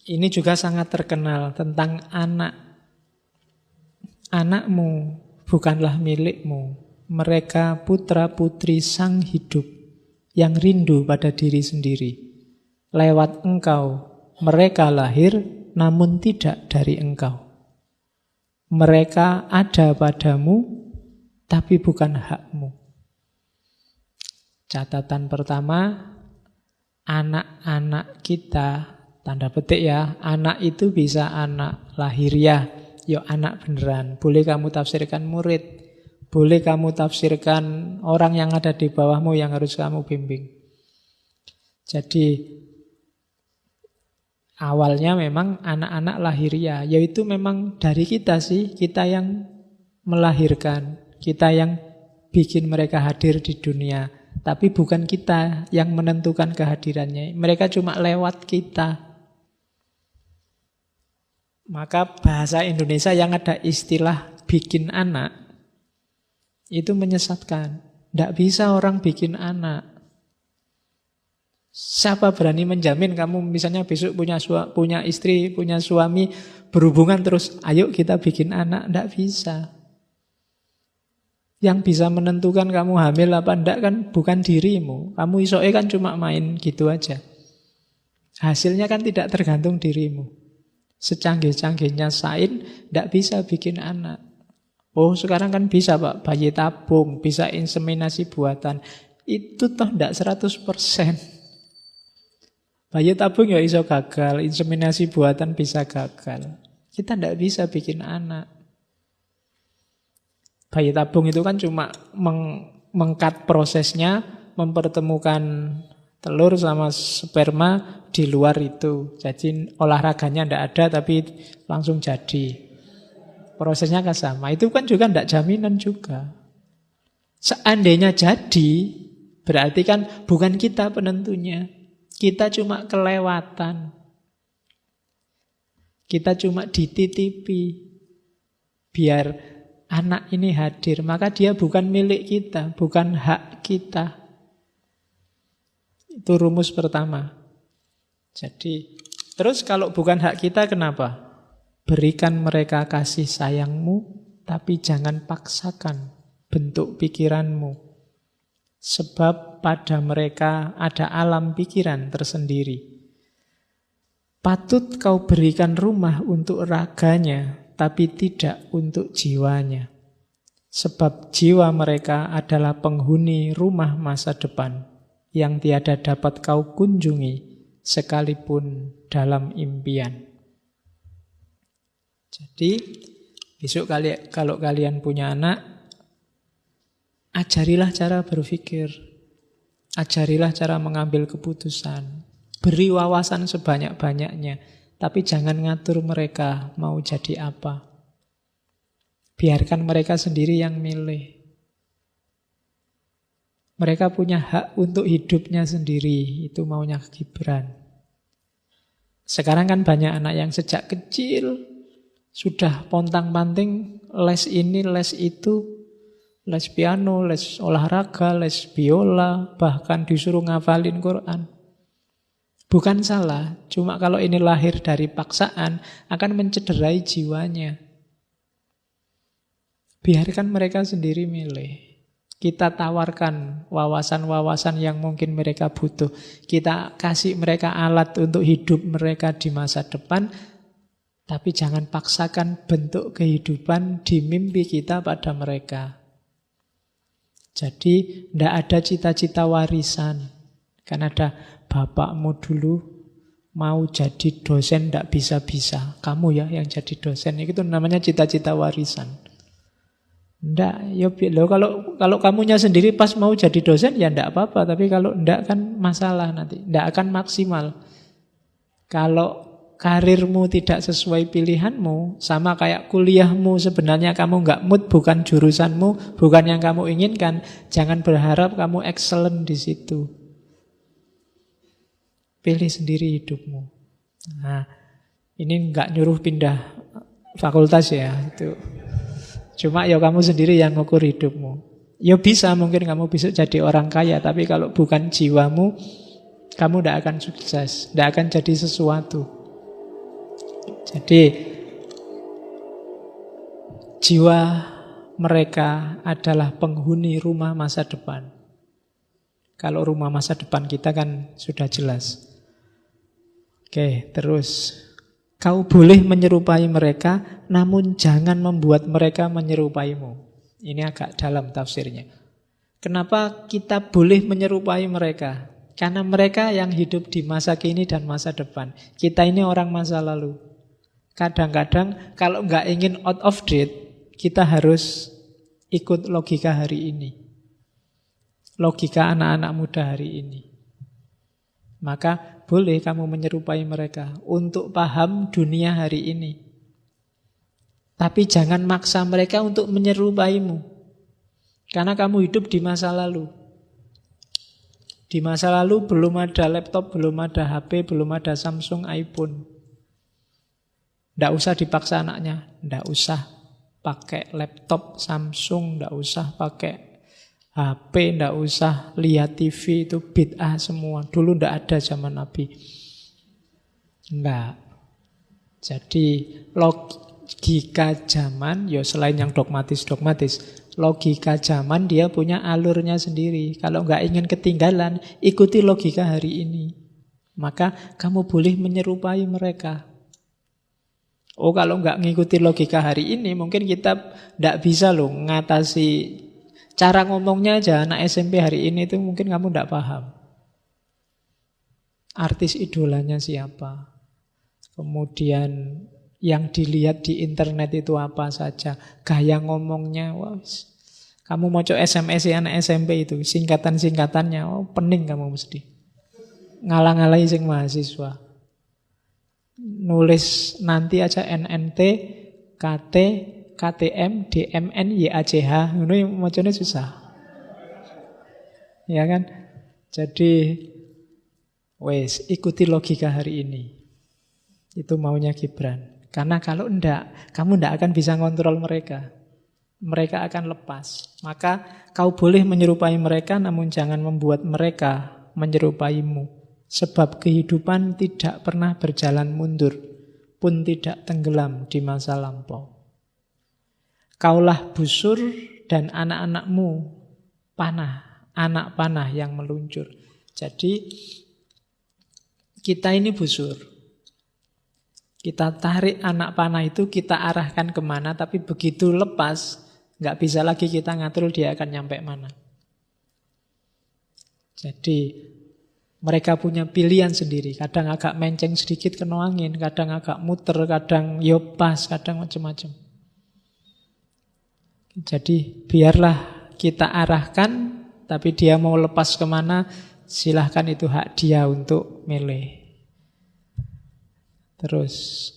Ini juga sangat terkenal tentang anak. Anakmu bukanlah milikmu. Mereka putra-putri sang hidup yang rindu pada diri sendiri. Lewat engkau, mereka lahir namun tidak dari engkau. Mereka ada padamu, tapi bukan hakmu. Catatan pertama, anak-anak kita, tanda petik ya, anak itu bisa anak lahiriah, ya anak beneran. Boleh kamu tafsirkan murid, boleh kamu tafsirkan orang yang ada di bawahmu yang harus kamu bimbing. Jadi awalnya memang anak-anak lahiriah, yaitu memang dari kita sih, kita yang melahirkan, kita yang bikin mereka hadir di dunia. Tapi bukan kita yang menentukan kehadirannya, mereka cuma lewat kita. Maka bahasa Indonesia yang ada istilah bikin anak, itu menyesatkan. Tidak bisa orang bikin anak. Siapa berani menjamin kamu misalnya besok punya istri, punya suami, berhubungan terus, ayo kita bikin anak. Tidak bisa. Yang bisa menentukan kamu hamil apa enggak kan bukan dirimu. Kamu isoke kan cuma main gitu aja. Hasilnya kan tidak tergantung dirimu. Secanggih-canggihnya sains tidak bisa bikin anak. Oh sekarang kan bisa Pak, bayi tabung, bisa inseminasi buatan. Itu toh tidak 100%. Bayi tabung ya iso gagal, inseminasi buatan bisa gagal. Kita tidak bisa bikin anak. Bayi tabung itu kan cuma mengkat prosesnya, mempertemukan telur sama sperma di luar itu. Jadi olahraganya tidak ada tapi langsung jadi. Prosesnya kan sama. Itu kan juga tidak jaminan juga. Seandainya jadi, berarti kan bukan kita penentunya. Kita cuma kelewatan. Kita cuma dititipi. Biar anak ini hadir. Maka dia bukan milik kita, bukan hak kita. Itu rumus pertama. Jadi, terus kalau bukan hak kita kenapa? Berikan mereka kasih sayangmu, tapi jangan paksakan bentuk pikiranmu. Sebab pada mereka ada alam pikiran tersendiri. Patut kau berikan rumah untuk raganya, tapi tidak untuk jiwanya. Sebab jiwa mereka adalah penghuni rumah masa depan yang tiada dapat kau kunjungi sekalipun dalam impian. Jadi besok kalau kalian punya anak, ajarilah cara berpikir, ajarilah cara mengambil keputusan, beri wawasan sebanyak-banyaknya, tapi jangan ngatur mereka mau jadi apa. Biarkan mereka sendiri yang milih. Mereka punya hak untuk hidupnya sendiri, itu maunya Gibran. Sekarang kan banyak anak yang sejak kecil sudah pontang-panting les ini, les itu, les piano, les olahraga, les biola, bahkan disuruh ngafalin Quran. Bukan salah, cuma kalau ini lahir dari paksaan akan mencederai jiwanya. Biarkan mereka sendiri milih. Kita tawarkan wawasan-wawasan yang mungkin mereka butuh. Kita kasih mereka alat untuk hidup mereka di masa depan. Tapi jangan paksakan bentuk kehidupan di mimpi kita pada mereka. Jadi tidak ada cita-cita warisan. Kan ada bapakmu dulu mau jadi dosen tidak bisa-bisa. Kamu ya yang jadi dosen. Itu namanya cita-cita warisan. Enggak, ya kalau kamunya sendiri pas mau jadi dosen ya enggak apa-apa, tapi kalau enggak kan masalah nanti, enggak akan maksimal. Kalau karirmu tidak sesuai pilihanmu, sama kayak kuliahmu sebenarnya kamu enggak mood, bukan jurusanmu, bukan yang kamu inginkan, jangan berharap kamu excellent di situ. Pilih sendiri hidupmu. Nah, ini enggak nyuruh pindah fakultas ya, itu. Cuma ya kamu sendiri yang ngukur hidupmu. Ya bisa mungkin kamu bisa jadi orang kaya, tapi kalau bukan jiwamu, kamu tidak akan sukses, tidak akan jadi sesuatu. Jadi jiwa mereka adalah penghuni rumah masa depan. Kalau rumah masa depan kita kan sudah jelas. Oke, terus kau boleh menyerupai mereka, namun jangan membuat mereka menyerupaimu. Ini agak dalam tafsirnya. Kenapa kita boleh menyerupai mereka? Karena mereka yang hidup di masa kini dan masa depan. Kita ini orang masa lalu. Kadang-kadang kalau nggak ingin out of date, kita harus ikut logika hari ini. Logika anak-anak muda hari ini. Maka boleh kamu menyerupai mereka untuk paham dunia hari ini. Tapi jangan maksa mereka untuk menyerupaimu. Karena kamu hidup di masa lalu. Di masa lalu belum ada laptop, belum ada HP, belum ada Samsung, iPhone. Tidak usah dipaksa anaknya. Tidak usah pakai laptop Samsung, tidak usah pakai HP, tidak usah lihat TV, itu bid'ah semua. Dulu tidak ada zaman Nabi. Enggak. Jadi logika zaman, ya selain yang dogmatis, logika zaman dia punya alurnya sendiri. Kalau nggak ingin ketinggalan, ikuti logika hari ini. Maka kamu boleh menyerupai mereka. Oh, kalau nggak ngikuti logika hari ini, mungkin kita nggak bisa loh ngatasi. Cara ngomongnya aja anak SMP hari ini itu mungkin kamu nggak paham. Artis idolanya siapa? Kemudian yang dilihat di internet itu apa saja? Gaya ngomongnya, wah, kamu mau coba SMS ya anak SMP itu, singkatan-singkatannya, oh pening kamu mesti. Ngalang-ngalai sing mahasiswa. Nulis nanti aja NNT, KT, KTM, DMN, YACH, ini macamnya susah. Ya kan? Jadi, wes ikuti logika hari ini. Itu maunya Gibran. Karena kalau enggak, kamu enggak akan bisa ngontrol mereka. Mereka akan lepas. Maka kau boleh menyerupai mereka, namun jangan membuat mereka menyerupaimu. Sebab kehidupan tidak pernah berjalan mundur, pun tidak tenggelam di masa lampau. Kaulah busur dan anak-anakmu panah, anak panah yang meluncur. Jadi kita ini busur. Kita tarik anak panah itu, kita arahkan kemana, tapi begitu lepas, nggak bisa lagi kita ngatur dia akan nyampe mana. Jadi mereka punya pilihan sendiri. Kadang agak menceng sedikit kena angin, kadang agak muter, kadang yopas, kadang macam-macam. Jadi biarlah kita arahkan, tapi dia mau lepas kemana, silahkan, itu hak dia untuk milih. Terus